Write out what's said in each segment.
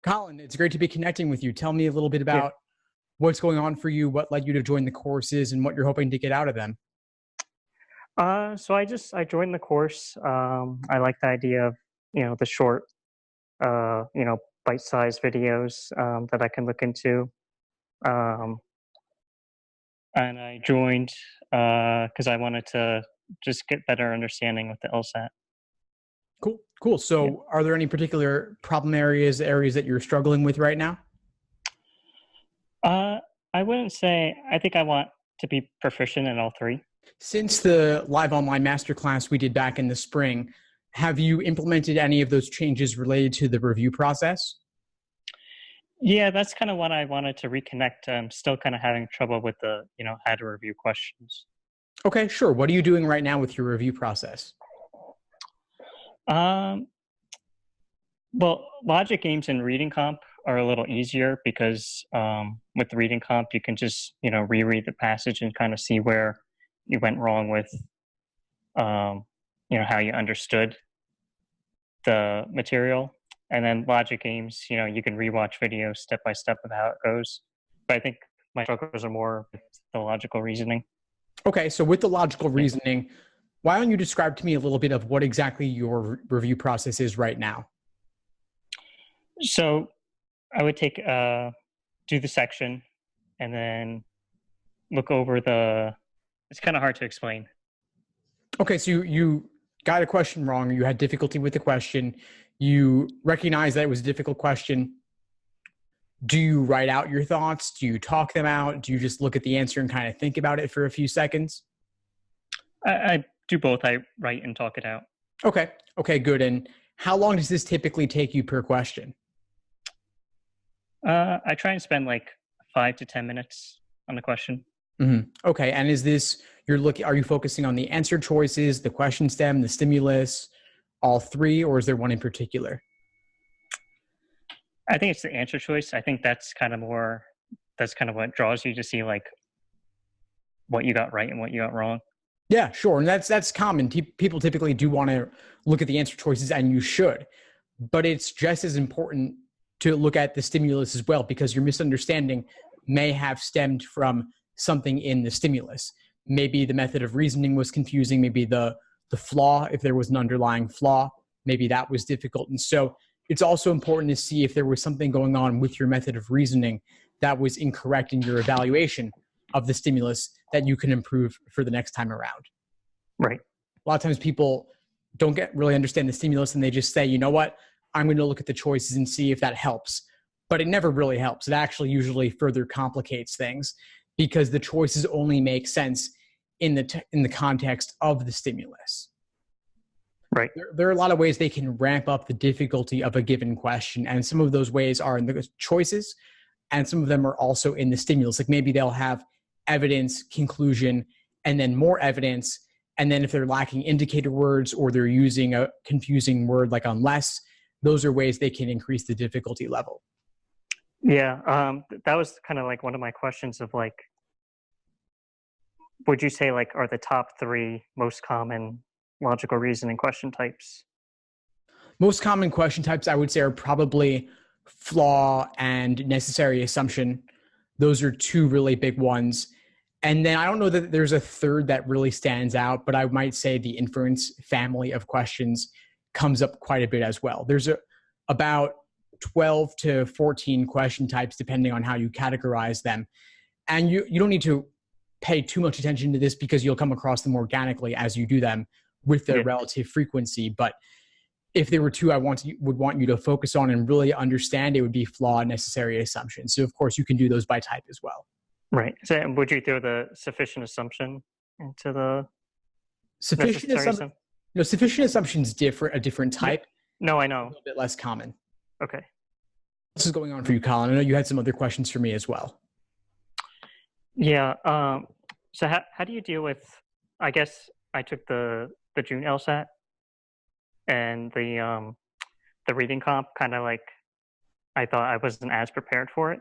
Colin, it's great to be connecting with you. Tell me a little bit Yeah. about what's going on for you, what led you to join the courses, and what you're hoping to get out of them. So I joined the course. I like the idea of the short, uh, you know, bite-sized videos that I can look into. Um, and I joined because I wanted to just get better understanding with the LSAT. Cool, cool. Yeah. So, are there any particular problem areas that you're struggling with right now? Uh, I wouldn't say. I think I want to be proficient in all three. Since the live online masterclass we did back in the spring, have you implemented any of those changes related to the review process? Yeah, that's kind of what I wanted to reconnect. I'm still kind of having trouble with the how to review questions. Okay, sure. What are you doing right now with your review process? Um, Well, logic games and reading comp are a little easier because with reading comp, you can just reread the passage and kind of see where you went wrong with um, how you understood the material. And then logic games, you can rewatch videos step by step of how it goes. But I think my struggles are more with the logical reasoning. Okay, so with the logical Yeah. reasoning, why don't you describe to me a little bit of what exactly your review process is right now? So I would do the section and then look over the. It's kind of hard to explain. Okay, so you got a question wrong, or you had difficulty with the question. You recognize that it was a difficult question. Do you write out your thoughts? Do you talk them out? Do you just look at the answer and kind of think about it for a few seconds? I do both. I write and talk it out. Okay, okay, good. And how long does this typically take you per question? I try and spend like 5 to 10 minutes on the question. Okay, and is this are you focusing on the answer choices, the question stem, the stimulus, all three, or is there one in particular? I think it's the answer choice. I think that's kind of what draws you to see like what you got right and what you got wrong. Yeah, sure. And that's common. People typically do want to look at the answer choices, and you should. But it's just as important to look at the stimulus as well, because your misunderstanding may have stemmed from something in the stimulus. Maybe the method of reasoning was confusing. Maybe the flaw, if there was an underlying flaw, maybe that was difficult. And so it's also important to see if there was something going on with your method of reasoning that was incorrect in your evaluation of the stimulus that you can improve for the next time around. Right. A lot of times people don't really understand the stimulus, and they just say, you know what, I'm going to look at the choices and see if that helps. But it never really helps. It actually usually further complicates things because the choices only make sense in the context of the stimulus. Right. There are a lot of ways they can ramp up the difficulty of a given question, and some of those ways are in the choices, and some of them are also in the stimulus. Like maybe they'll have evidence, conclusion, and then more evidence. And then if they're lacking indicator words or they're using a confusing word like unless, those are ways they can increase the difficulty level. Yeah. That was kind of like one of my questions of like, would you say like are the top three most common logical reasoning question types? Most common question types, I would say, are probably flaw and necessary assumption. Those are two really big ones. And then I don't know that there's a third that really stands out, but I might say the inference family of questions comes up quite a bit as well. There's about 12 to 14 question types, depending on how you categorize them. And you don't need to pay too much attention to this because you'll come across them organically as you do them with their relative frequency. But if there were two I would want you to focus on and really understand, it would be flaw and necessary assumption. So of course you can do those by type as well. Right. So would you throw the sufficient assumption into the Sufficient necessary assumption, sufficient assumption is a different type. No, I A know. little bit less common. Okay. This is going on for you, Colin. I know you had some other questions for me as well. Yeah. So how do you deal with? I guess I took the June LSAT and the reading comp kind of like I thought I wasn't as prepared for it.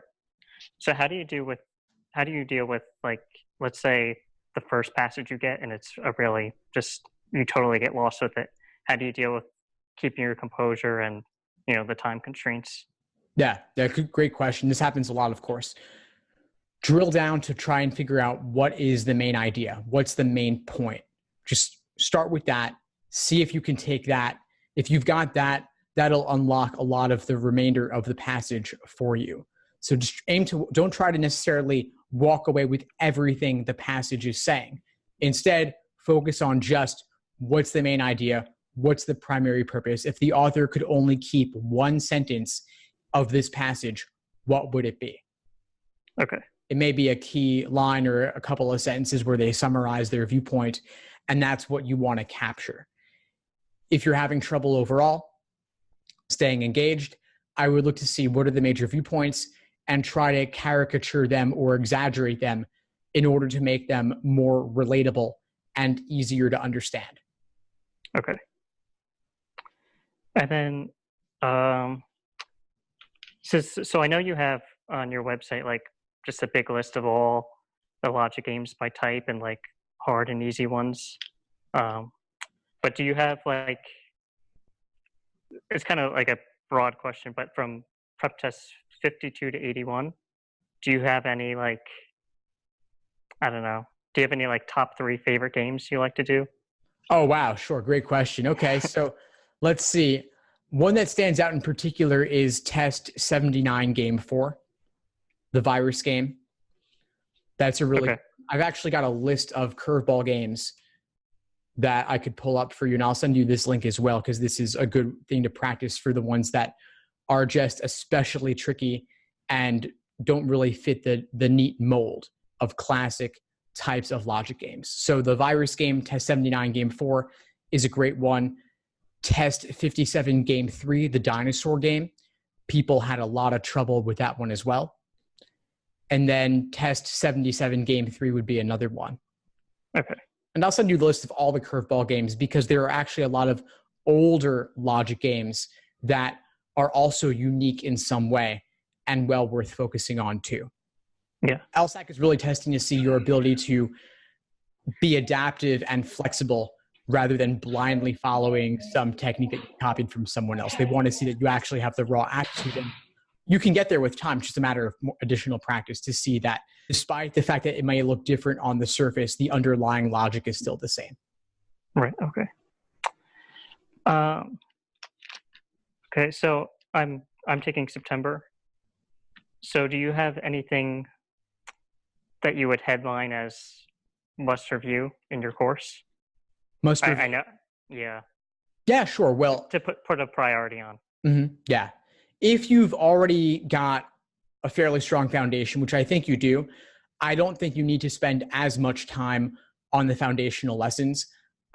So how do you deal with like let's say the first passage you get and it's a really just you totally get lost with it. How do you deal with keeping your composure and the time constraints? Yeah, great question. This happens a lot, of course. Drill down to try and figure out what is the main idea. What's the main point? Just start with that. See if you can take that. If you've got that, that'll unlock a lot of the remainder of the passage for you. So just don't try to necessarily walk away with everything the passage is saying. Instead, focus on just what's the main idea, what's the primary purpose. If the author could only keep one sentence of this passage, what would it be? Okay. It may be a key line or a couple of sentences where they summarize their viewpoint, and that's what you want to capture. If you're having trouble overall staying engaged, I would look to see what are the major viewpoints and try to caricature them or exaggerate them in order to make them more relatable and easier to understand. Okay. And then, so I know you have on your website, like, just a big list of all the logic games by type and like hard and easy ones. But do you have like, it's kind of like a broad question, but from prep tests 52 to 81, do you have any like, I don't know, do you have any like top 3 favorite games you like to do? Oh, wow. Sure. Great question. Okay. So let's see. One that stands out in particular is test 79 game 4, the virus game. That's a really, okay. I've actually got a list of curveball games that I could pull up for you. And I'll send you this link as well, because this is a good thing to practice for the ones that are just especially tricky and don't really fit the neat mold of classic types of logic games. So the virus game, test 79 game 4 is a great one. Test 57 game 3, the dinosaur game. People had a lot of trouble with that one as well. And then test 77 game 3 would be another one. Okay. And I'll send you the list of all the curveball games, because there are actually a lot of older logic games that are also unique in some way and well worth focusing on too. Yeah. LSAT is really testing to see your ability to be adaptive and flexible rather than blindly following some technique that you copied from someone else. They want to see that you actually have the raw aptitude, and you can get there with time. It's just a matter of more additional practice to see that despite the fact that it may look different on the surface, the underlying logic is still the same. Right. Okay. Okay. So I'm taking September. So do you have anything that you would headline as must review in your course? Must review. I know. Yeah. Yeah, sure. Well, to put a priority on. Mm-hmm. Yeah. If you've already got a fairly strong foundation, which I think you do, I don't think you need to spend as much time on the foundational lessons.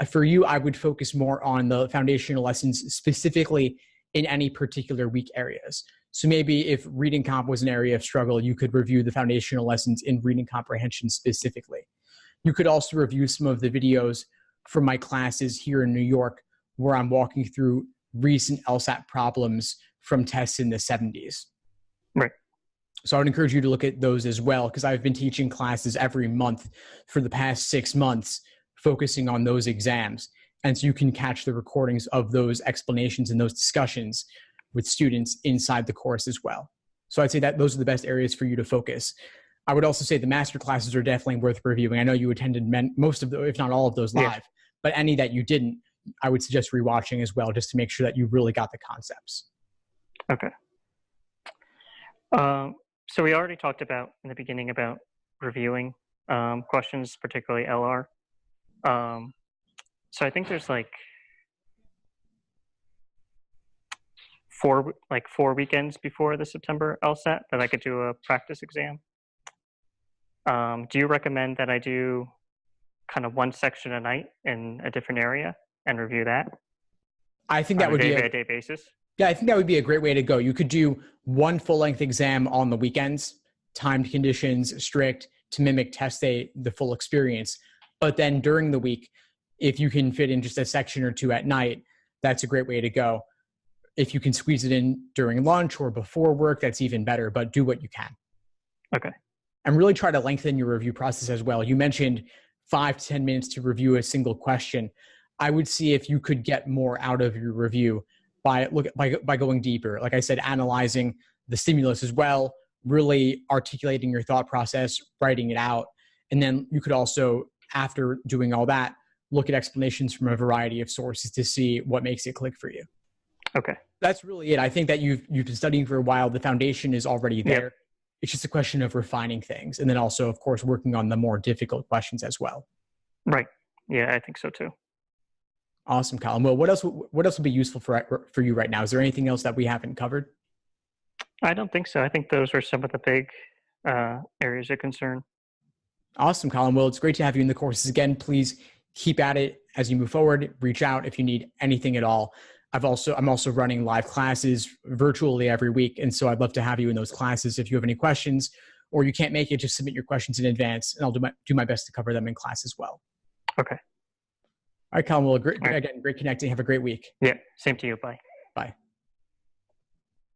For you, I would focus more on the foundational lessons specifically in any particular weak areas. So maybe if reading comp was an area of struggle, you could review the foundational lessons in reading comprehension specifically. You could also review some of the videos from my classes here in New York, where I'm walking through recent LSAT problems from tests in the 70s. Right. So I would encourage you to look at those as well, because I've been teaching classes every month for the past 6 months, focusing on those exams. And so you can catch the recordings of those explanations and those discussions with students inside the course as well. So I'd say that those are the best areas for you to focus. I would also say the master classes are definitely worth reviewing. I know you attended most of them, if not all of those live, but any that you didn't, I would suggest rewatching as well, just to make sure that you really got the concepts. Okay. So we already talked about in the beginning about reviewing questions, particularly LR. So I think there's like 4 weekends before the September LSAT that I could do a practice exam. Do you recommend that I do kind of one section a night in a different area and review that? I think that would be a day-by-day basis. Yeah, I think that would be a great way to go. You could do one full-length exam on the weekends, timed conditions, strict, to mimic test day, the full experience. But then during the week, if you can fit in just a section or two at night, that's a great way to go. If you can squeeze it in during lunch or before work, that's even better, but do what you can. Okay. And really try to lengthen your review process as well. You mentioned 5 to 10 minutes to review a single question. I would see if you could get more out of your review by going deeper. Like I said, analyzing the stimulus as well, really articulating your thought process, writing it out. And then you could also, after doing all that, look at explanations from a variety of sources to see what makes it click for you. Okay. That's really it. I think that you've been studying for a while. The foundation is already there. Yep. It's just a question of refining things. And then also, of course, working on the more difficult questions as well. Right. Yeah, I think so too. Awesome, Colin. Well, what else would be useful for you right now? Is there anything else that we haven't covered? I don't think so. I think those are some of the big areas of concern. Awesome, Colin. Well, it's great to have you in the courses again. Please keep at it as you move forward. Reach out if you need anything at all. I'm also running live classes virtually every week. And so I'd love to have you in those classes. If you have any questions or you can't make it, just submit your questions in advance and I'll do my best to cover them in class as well. Okay. All right, Colin. Well, great connecting. Have a great week. Yeah. Same to you. Bye. Bye.